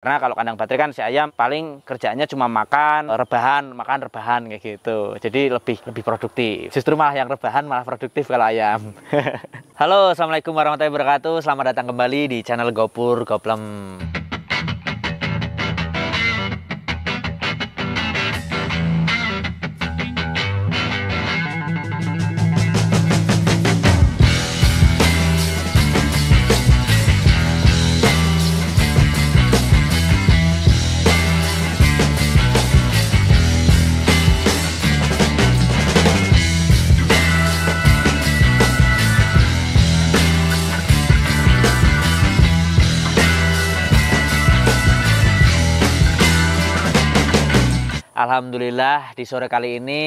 Karena kalau kandang baterai kan si ayam paling kerjaannya cuma makan rebahan kayak gitu. Jadi lebih produktif. Justru malah yang rebahan malah produktif kalau ayam. Halo, assalamualaikum warahmatullahi wabarakatuh. Selamat datang kembali di channel Gopur Goplem. Alhamdulillah di sore kali ini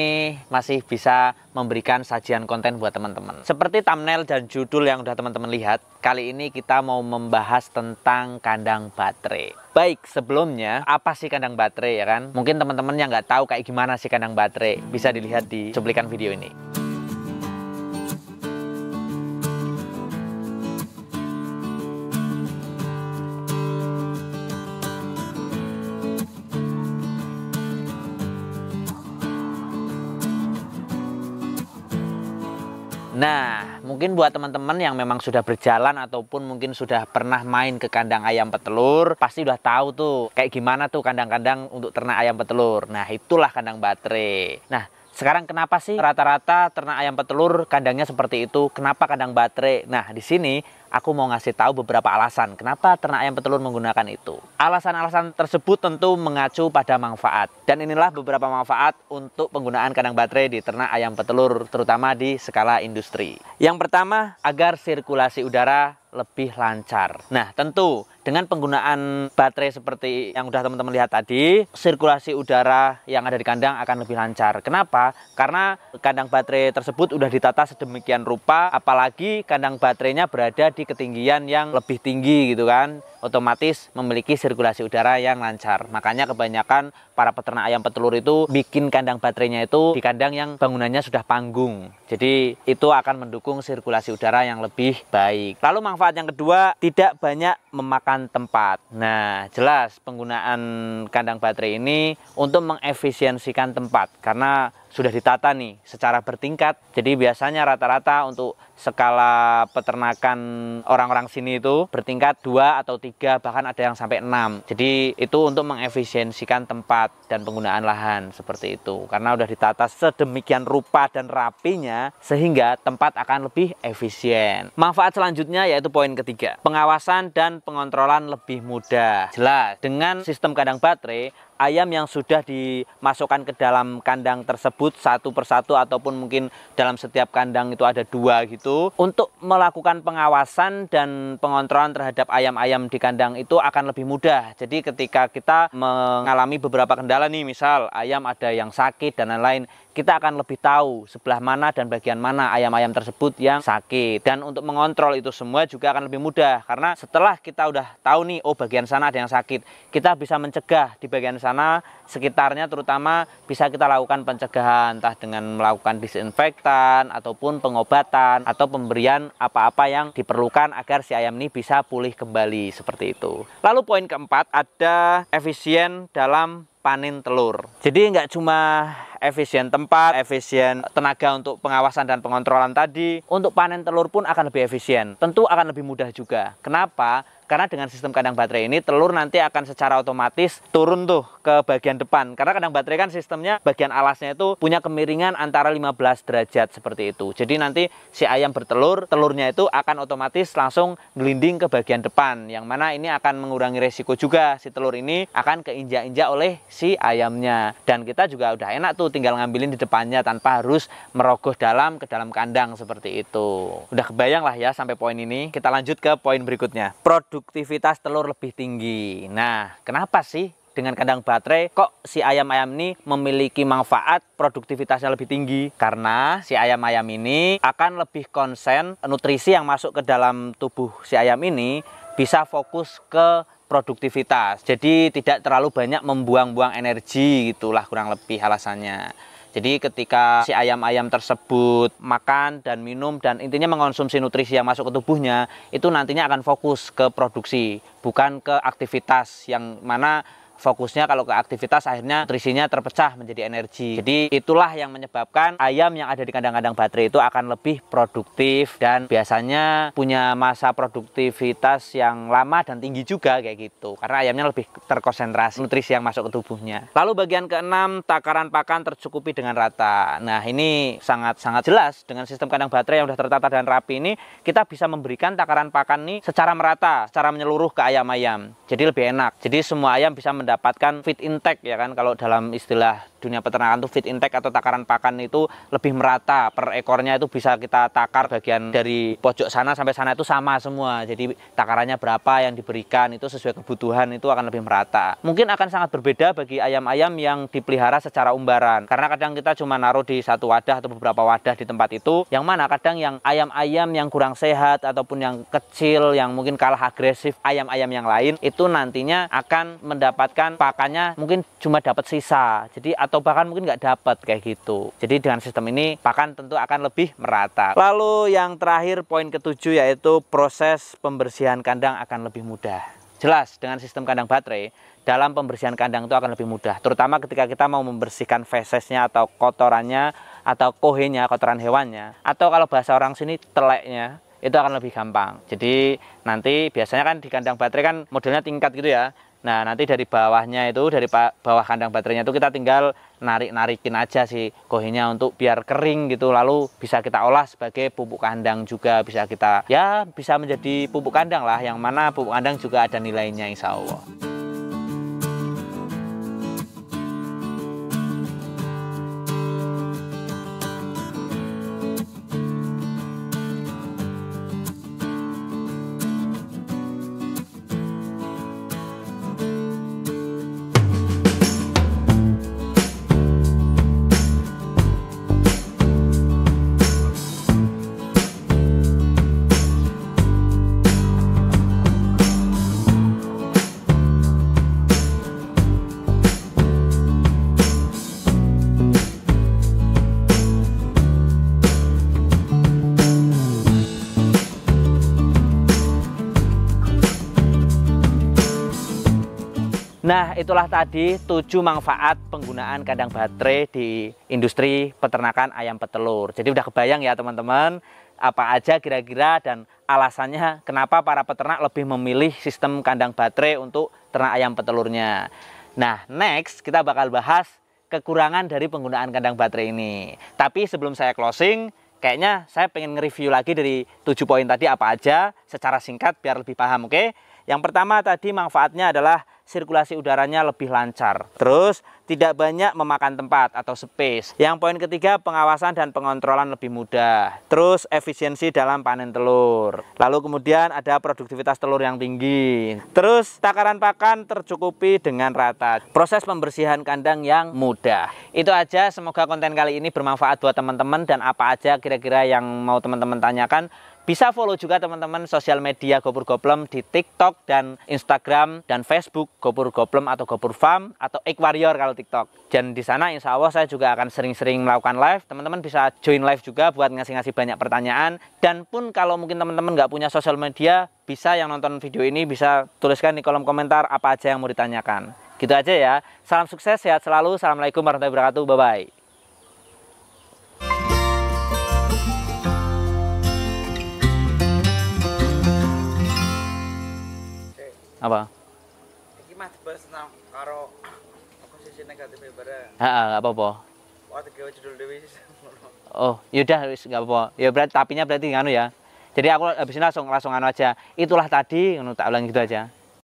masih bisa memberikan sajian konten buat teman-teman. Seperti thumbnail dan judul yang udah teman-teman lihat, kali ini kita mau membahas tentang kandang baterai. Baik, sebelumnya apa sih kandang baterai ya kan? Mungkin teman-teman yang nggak tahu kayak gimana sih kandang baterai, bisa dilihat di cuplikan video ini. Nah, mungkin buat teman-teman yang memang sudah berjalan ataupun mungkin sudah pernah main ke kandang ayam petelur, pasti udah tahu tuh kayak gimana tuh kandang-kandang untuk ternak ayam petelur. Nah, itulah kandang baterai. Nah, sekarang kenapa sih rata-rata ternak ayam petelur kandangnya seperti itu? Kenapa kandang baterai? Nah, di sini aku mau ngasih tahu beberapa alasan kenapa ternak ayam petelur menggunakan itu. Alasan-alasan tersebut tentu mengacu pada manfaat. Dan inilah beberapa manfaat untuk penggunaan kandang baterai di ternak ayam petelur, terutama di skala industri. Yang pertama, agar sirkulasi udara lebih lancar. Nah, tentu dengan penggunaan baterai seperti yang udah teman-teman lihat tadi, sirkulasi udara yang ada di kandang akan lebih lancar. Kenapa? Karena kandang baterai tersebut udah ditata sedemikian rupa, apalagi kandang baterainya berada di ketinggian yang lebih tinggi gitu kan, otomatis memiliki sirkulasi udara yang lancar. Makanya kebanyakan para peternak ayam petelur itu bikin kandang baterainya itu di kandang yang bangunannya sudah panggung. Jadi itu akan mendukung sirkulasi udara yang lebih baik. Lalu manfaat yang kedua, tidak banyak memakan tempat. Nah, jelas penggunaan kandang baterai ini untuk mengefisiensikan tempat karena sudah ditata nih secara bertingkat. Jadi biasanya rata-rata untuk skala peternakan orang-orang sini itu bertingkat 2 atau 3, bahkan ada yang sampai 6. Jadi itu untuk mengefisiensikan tempat dan penggunaan lahan seperti itu. Karena sudah ditata sedemikian rupa dan rapinya sehingga tempat akan lebih efisien. Manfaat selanjutnya yaitu poin ketiga, pengawasan dan pengontrolan lebih mudah. Jelas, dengan sistem kandang baterai, ayam yang sudah dimasukkan ke dalam kandang tersebut satu persatu ataupun mungkin dalam setiap kandang itu ada 2 gitu, untuk melakukan pengawasan dan pengontrolan terhadap ayam-ayam di kandang itu akan lebih mudah. Jadi ketika kita mengalami beberapa kendala nih, misal ayam ada yang sakit dan lain-lain, kita akan lebih tahu sebelah mana dan bagian mana ayam-ayam tersebut yang sakit. Dan untuk mengontrol itu semua juga akan lebih mudah, karena setelah kita udah tahu nih, oh bagian sana ada yang sakit, kita bisa mencegah di bagian sana sekitarnya, terutama bisa kita lakukan pencegahan entah dengan melakukan disinfektan ataupun pengobatan atau pemberian apa-apa yang diperlukan agar si ayam ini bisa pulih kembali seperti itu. Lalu poin keempat, ada efisien dalam panen telur. Jadi nggak cuma efisien tempat, efisien tenaga untuk pengawasan dan pengontrolan tadi, untuk panen telur pun akan lebih efisien. Tentu akan lebih mudah juga. Kenapa? Karena dengan sistem kandang baterai ini, telur nanti akan secara otomatis turun tuh ke bagian depan. Karena kandang baterai kan sistemnya bagian alasnya itu punya kemiringan antara 15 derajat seperti itu. Jadi nanti si ayam bertelur, telurnya itu akan otomatis langsung gelinding ke bagian depan. Yang mana ini akan mengurangi resiko juga, si telur ini akan keinjak-injak oleh si ayamnya. Dan kita juga udah enak tuh tinggal ngambilin di depannya tanpa harus merogoh ke dalam kandang seperti itu. Udah kebayang lah ya sampai poin ini. Kita lanjut ke poin berikutnya, produktivitas telur lebih tinggi. Nah, kenapa sih dengan kandang baterai kok si ayam-ayam ini memiliki manfaat produktivitasnya lebih tinggi? Karena si ayam-ayam ini akan lebih konsen nutrisi yang masuk ke dalam tubuh si ayam ini bisa fokus ke produktivitas. Jadi tidak terlalu banyak membuang-buang energi, gitulah kurang lebih alasannya. Jadi ketika si ayam-ayam tersebut makan dan minum dan intinya mengonsumsi nutrisi yang masuk ke tubuhnya, itu nantinya akan fokus ke produksi, bukan ke aktivitas, yang mana fokusnya kalau ke aktivitas akhirnya nutrisinya terpecah menjadi energi. Jadi itulah yang menyebabkan ayam yang ada di kandang-kandang baterai itu akan lebih produktif dan biasanya punya masa produktivitas yang lama dan tinggi juga kayak gitu. Karena ayamnya lebih terkonsentrasi nutrisi yang masuk ke tubuhnya. Lalu bagian keenam, takaran pakan tercukupi dengan rata. Nah, ini sangat-sangat jelas dengan sistem kandang baterai yang sudah tertata dan rapi ini, kita bisa memberikan takaran pakan ini secara merata, secara menyeluruh ke ayam-ayam. Jadi lebih enak. Jadi semua ayam bisa mendapatkan feed intake ya kan, kalau dalam istilah dunia peternakan itu feed intake atau takaran pakan itu lebih merata, per ekornya itu bisa kita takar bagian dari pojok sana sampai sana itu sama semua. Jadi takarannya berapa yang diberikan itu sesuai kebutuhan, itu akan lebih merata. Mungkin akan sangat berbeda bagi ayam-ayam yang dipelihara secara umbaran, karena kadang kita cuma naruh di satu wadah atau beberapa wadah di tempat itu, yang mana kadang yang ayam-ayam yang kurang sehat ataupun yang kecil yang mungkin kalah agresif ayam-ayam yang lain itu nantinya akan mendapatkan pakannya mungkin cuma dapat sisa, jadi atau bahkan mungkin nggak dapat kayak gitu. Jadi dengan sistem ini pakan tentu akan lebih merata. Lalu yang terakhir, poin ketujuh, yaitu proses pembersihan kandang akan lebih mudah. Jelas dengan sistem kandang baterai dalam pembersihan kandang itu akan lebih mudah, terutama ketika kita mau membersihkan fesesnya atau kotorannya atau kohenya, kotoran hewannya, atau kalau bahasa orang sini teleknya, itu akan lebih gampang. Jadi nanti biasanya kan di kandang baterai kan modelnya tingkat gitu ya. Nah, nanti dari bawahnya itu, dari bawah kandang baterainya itu kita tinggal narik-narikin aja sih kohenya untuk biar kering gitu. Lalu bisa kita olah sebagai pupuk kandang juga, bisa kita, ya bisa menjadi pupuk kandang lah, yang mana pupuk kandang juga ada nilainya insya Allah. Nah, itulah tadi 7 manfaat penggunaan kandang baterai di industri peternakan ayam petelur. Jadi udah kebayang ya teman-teman, apa aja kira-kira dan alasannya kenapa para peternak lebih memilih sistem kandang baterai untuk ternak ayam petelurnya. Nah, next kita bakal bahas kekurangan dari penggunaan kandang baterai ini. Tapi sebelum saya closing, kayaknya saya pengen nge-review lagi dari 7 poin tadi apa aja secara singkat biar lebih paham, oke? Yang pertama tadi manfaatnya adalah sirkulasi udaranya lebih lancar. Terus tidak banyak memakan tempat atau space. Yang poin ketiga, pengawasan dan pengontrolan lebih mudah. Terus efisiensi dalam panen telur. Lalu kemudian ada produktivitas telur yang tinggi. Terus takaran pakan tercukupi dengan rata. Proses pembersihan kandang yang mudah. Itu aja, semoga konten kali ini bermanfaat buat teman-teman, dan apa aja kira-kira yang mau teman-teman tanyakan, bisa follow juga teman-teman sosial media Gopur Goplem di TikTok dan Instagram dan Facebook Gopur Goplem atau Gopur Farm atau Egg Warrior kalau TikTok. Dan di sana insya Allah saya juga akan sering-sering melakukan live. Teman-teman bisa join live juga buat ngasih-ngasih banyak pertanyaan. Dan pun kalau mungkin teman-teman nggak punya sosial media, bisa yang nonton video ini bisa tuliskan di kolom komentar apa aja yang mau ditanyakan. Gitu aja ya. Salam sukses, sehat selalu. Assalamualaikum warahmatullahi wabarakatuh. Bye-bye. Apa? Iki mah dibahas tentang karo posisi negatif bareng. Nggak apa-apa. Wah, tegawe judul dewi sih. Oh, yaudah nggak apa-apa. Ya berarti tapinya berarti nganu ya. Jadi aku habis ini langsung anu aja. Itulah tadi, tak ulang gitu aja.